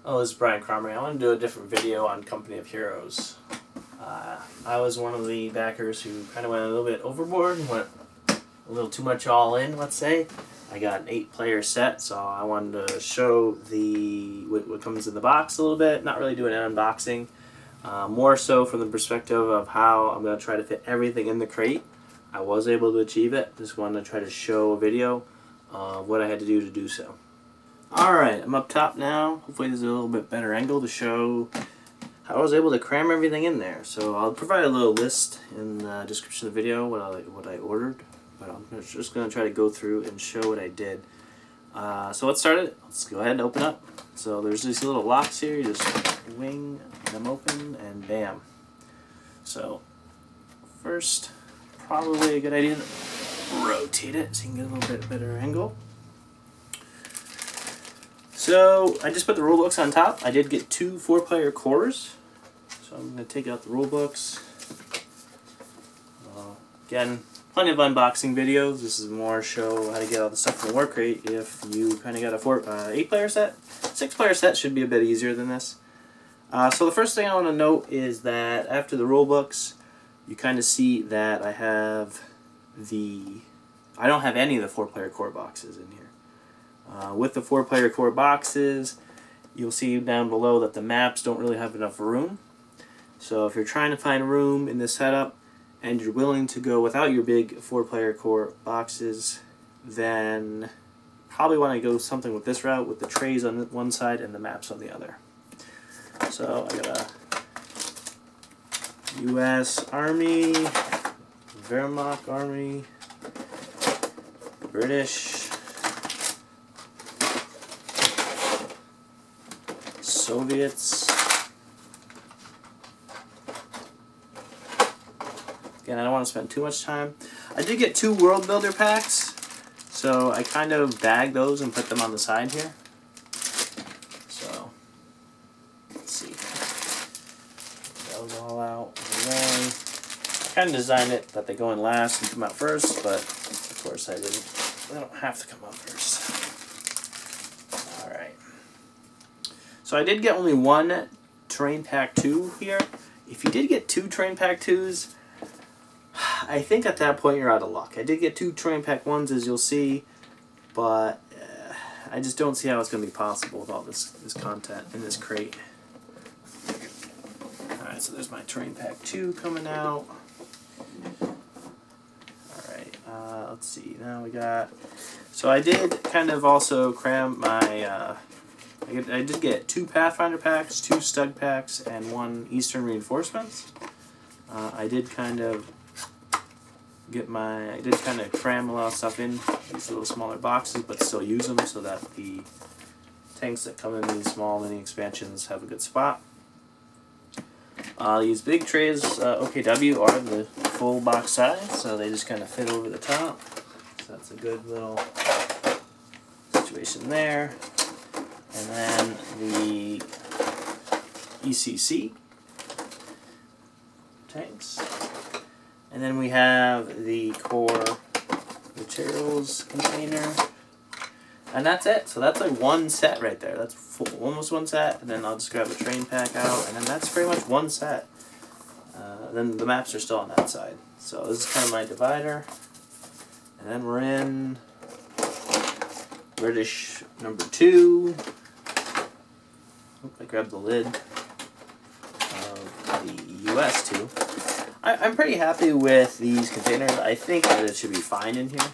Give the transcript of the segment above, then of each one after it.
Oh, this is Brian Cromery. I want to do a different video on Company of Heroes. I was one of the backers who kind of went a little bit overboard and went a little too much all in, let's say. I got an 8-player set, so I wanted to show what comes in the box a little bit, not really doing an unboxing. More so from the perspective of how I'm going to try to fit everything in the crate. I was able to achieve it. Just wanted to try to show a video of what I had to do so. Alright, I'm up top now. Hopefully there's a little bit better angle to show how I was able to cram everything in there. So I'll provide a little list in the description of the video what I ordered. But I'm just going to try to go through and show what I did. So let's start it. Let's go ahead and open up. So there's these little locks here. You just wing them open and bam. So first, probably a good idea to rotate it so you can get a little bit better angle. So I just put the rulebooks on top. I did get 2 4-player cores. So I'm going to take out the rulebooks. Again, plenty of unboxing videos. This is more show how to get all the stuff from the war crate if you kind of got a 8-player set. 6-player set should be a bit easier than this. So the first thing I want to note is that after the rulebooks, you kind of see that I don't have any of the 4-player core boxes in here. With the 4-player core boxes, you'll see down below that the maps don't really have enough room. So if you're trying to find room in this setup and you're willing to go without your big 4-player core boxes, then probably want to go something with this route with the trays on one side and the maps on the other. So I got a U.S. Army, Wehrmacht Army, British, Soviets. Again, I don't want to spend too much time. I did get 2 World Builder packs, so I kind of bagged those and put them on the side here. So, let's see. Get those all out of the way. I kind of designed it that they go in last and come out first, but of course I didn't. They don't have to come out first. Alright. So I did get only 1 Terrain Pack 2 here. If you did get 2 Terrain Pack 2s, I think at that point you're out of luck. I did get 2 Terrain Pack 1s, as you'll see, but I just don't see how it's going to be possible with all this content in this crate. Alright, so there's my Terrain Pack 2 coming out. Alright, let's see. Now we got... So I did kind of also cram my... I did get 2 Pathfinder packs, 2 Stug packs, and 1 Eastern Reinforcements. I did kind of cram a lot of stuff in these little smaller boxes, but still use them so that the tanks that come in these small mini expansions have a good spot. These big trays, OKW, are the full box size, so they just kind of fit over the top. So that's a good little situation there. And then the ECC tanks. And then we have the core materials container. And that's it. So that's like 1 set right there. That's almost 1 set. And then I'll just grab a train pack out. And then that's pretty much 1 set. Then the maps are still on that side. So this is kind of my divider. And then we're in British number 2. I grabbed the lid of the US 2. I'm pretty happy with these containers. I think that it should be fine in here.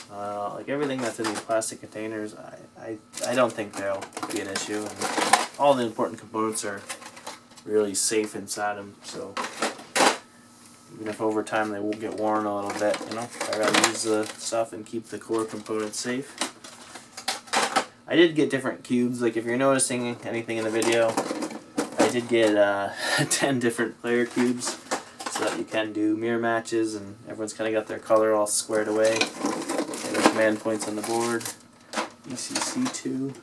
Like everything that's in these plastic containers, I don't think they'll be an issue. And all the important components are really safe inside them. So even if over time they will get worn a little bit, you know, I'd rather use the stuff and keep the core components safe. I did get different cubes. Like if you're noticing anything in the video, I did get 10 different player cubes so that you can do mirror matches and everyone's kind of got their color all squared away. And the command points on the board. ECC2.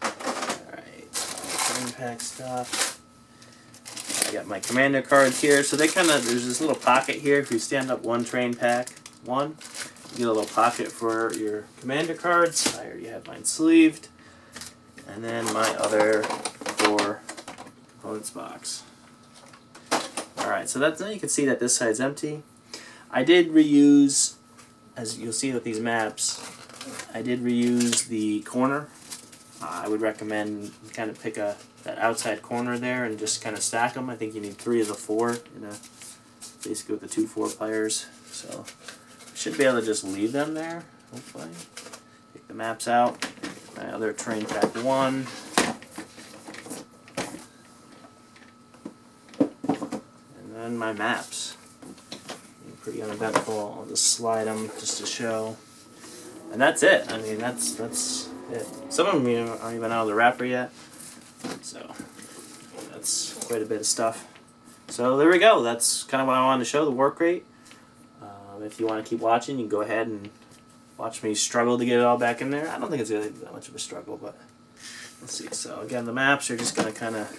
Alright, train pack stuff. I got my commander cards here. So they kind of, there's this little pocket here. If you stand up 1 train pack, 1. You get a little pocket for your commander cards. I already have mine sleeved. and then my other 4 components box. Alright, so that's, now you can see that this side's empty. I did reuse, as you'll see with these maps, I did reuse the corner. I would recommend you kind of pick that outside corner there and just kind of stack them. I think you need 3 of the 4, basically with the 2 4 players. So I should be able to just leave them there, hopefully. Take the maps out. My other train pack 1. And then my maps. Pretty uneventful. I'll just slide them just to show. And that's it. I mean, that's it. Some of them aren't even out of the wrapper yet. So that's quite a bit of stuff. So there we go. That's kind of what I wanted to show, the work rate. If you want to keep watching, you can go ahead and watch me struggle to get it all back in there. I don't think it's really that much of a struggle, but let's see. So again, the maps are just going to kind of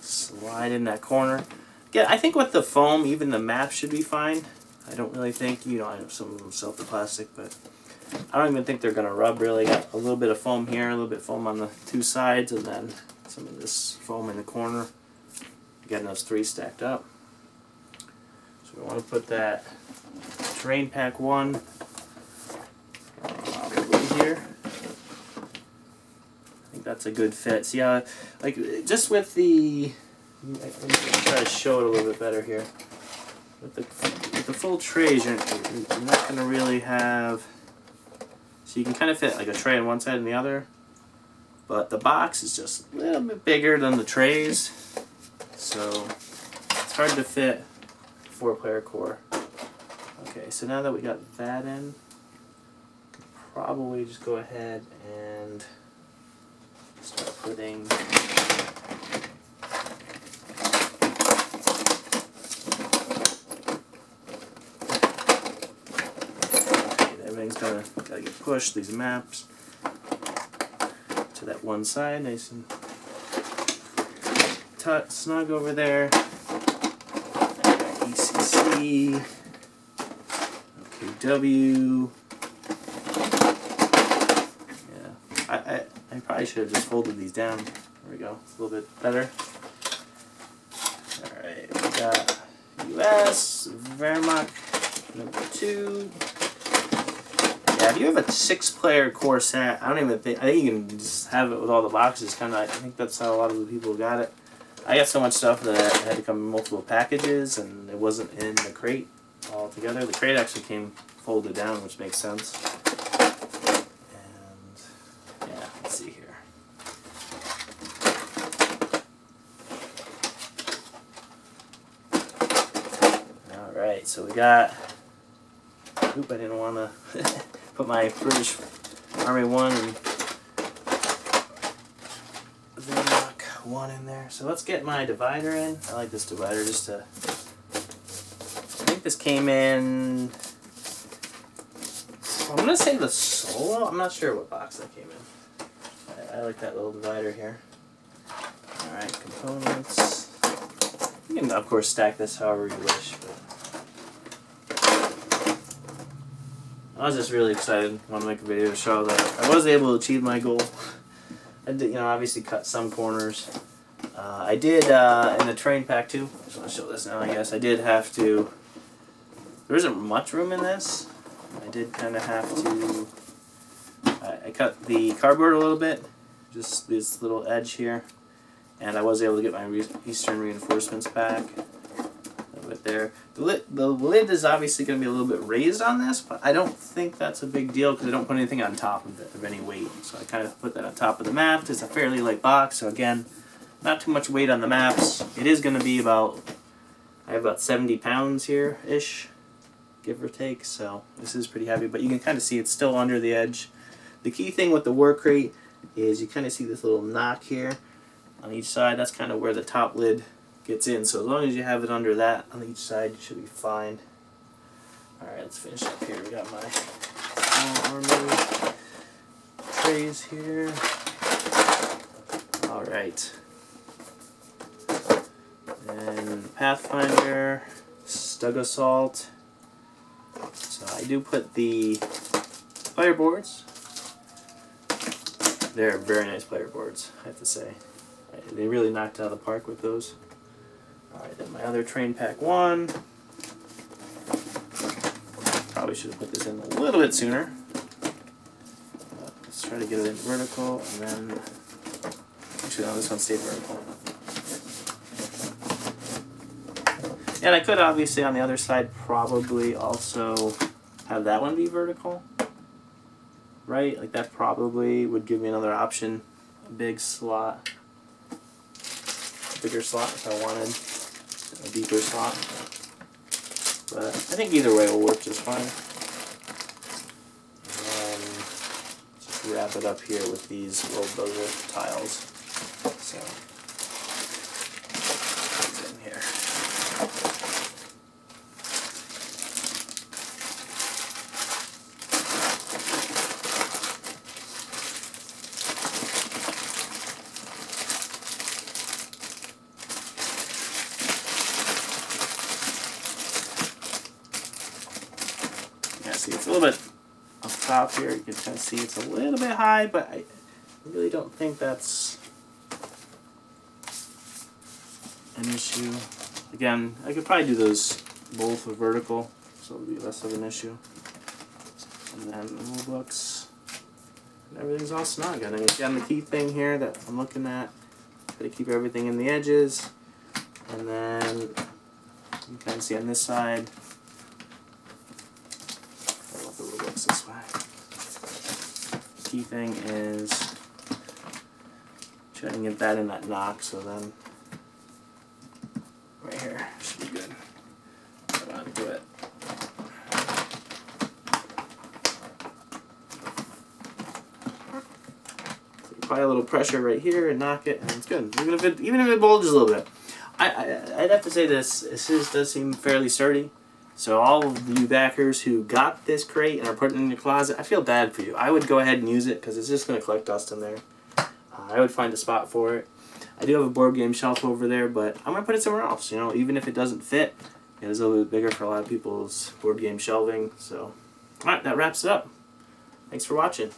slide in that corner. Yeah, I think with the foam, even the map should be fine. I don't really think, I know some of them sell the plastic, but I don't even think they're going to rub really. Got a little bit of foam here, a little bit of foam on the 2 sides, and then some of this foam in the corner. Getting those 3 stacked up. So we want to put that terrain pack 1 probably here. I think that's a good fit. See how, like, just with the, I'm going to try to show it a little bit better here. With the full trays, you're not going to really have, so you can kind of fit like a tray on one side and the other, but the box is just a little bit bigger than the trays, so it's hard to fit 4-player core. Okay, so now that we got that in, we can probably just go ahead and start putting everything's gotta get pushed, these maps to that one side, nice and snug over there. ECC, OKW. Yeah, I probably should have just folded these down. There we go, it's a little bit better. Alright, we got US, Wehrmacht, number 2. Yeah, if you have a 6-player core set, I think you can just have it with all the boxes. I think that's how a lot of the people got it. I got so much stuff that it had to come in multiple packages, and it wasn't in the crate all together. The crate actually came folded down, which makes sense. And yeah, let's see here. All right, so we got. Oop, I didn't want to put my British Army 1 and Wehrmacht 1 in there. So let's get my divider in. I like this divider just to. I think this came in. I'm gonna say the Solo. I'm not sure what box that came in. I like that little divider here. All right, components. You can of course stack this however you wish, but. I was just really excited. Want to make a video to show that I was able to achieve my goal. I did, obviously cut some corners. I did in the terrain pack too. I just want to show this now. I guess I did have to. There isn't much room in this. I did kind of have to. I cut the cardboard a little bit, just this little edge here, and I was able to get my Eastern reinforcements back. Right there. The lid is obviously going to be a little bit raised on this, but I don't think that's a big deal because I don't put anything on top of it of any weight. So I kind of put that on top of the map. It's a fairly light box, so again, not too much weight on the maps. It is going to be about, I have about 70 pounds here-ish, give or take, so this is pretty heavy, but you can kind of see it's still under the edge. The key thing with the work rate is you kind of see this little knock here on each side. That's kind of where the top lid gets in, so as long as you have it under that on each side, you should be fine. Alright, let's finish up here. We got my small army trays here. Alright. And Pathfinder, Stug Assault. So I do put the fireboards They're very nice player boards, I have to say. They really knocked it out of the park with those. Alright, then my other train pack 1. Probably should have put this in a little bit sooner. Let's try to get it in vertical, and then... Actually, no, this one stayed vertical. And I could obviously on the other side probably also have that one be vertical. Right? Like that probably would give me another option. A big slot. A bigger slot if I wanted. A deeper slot. But I think either way will work just fine. And then just wrap it up here with these little buzzer tiles. So, put it in here. Yeah, see, it's a little bit up top here. You can kind of see it's a little bit high, but I really don't think that's an issue. Again, I could probably do those both with vertical, so it'll be less of an issue. And then the rule books, and everything's all snug. And then again, the key thing here that I'm looking at, gotta keep everything in the edges. And then you can see on this side, I love the rule books this way. The key thing is trying to get that in that knock, so then right here should be good. Hold on to it. So apply a little pressure right here and knock it, and it's good. Even if it bulges a little bit. I'd have to say this does seem fairly sturdy. So all of you backers who got this crate and are putting it in your closet, I feel bad for you. I would go ahead and use it because it's just going to collect dust in there. I would find a spot for it. I do have a board game shelf over there, but I'm going to put it somewhere else. You know, even if it doesn't fit, it is a little bit bigger for a lot of people's board game shelving. So, alright, that wraps it up. Thanks for watching.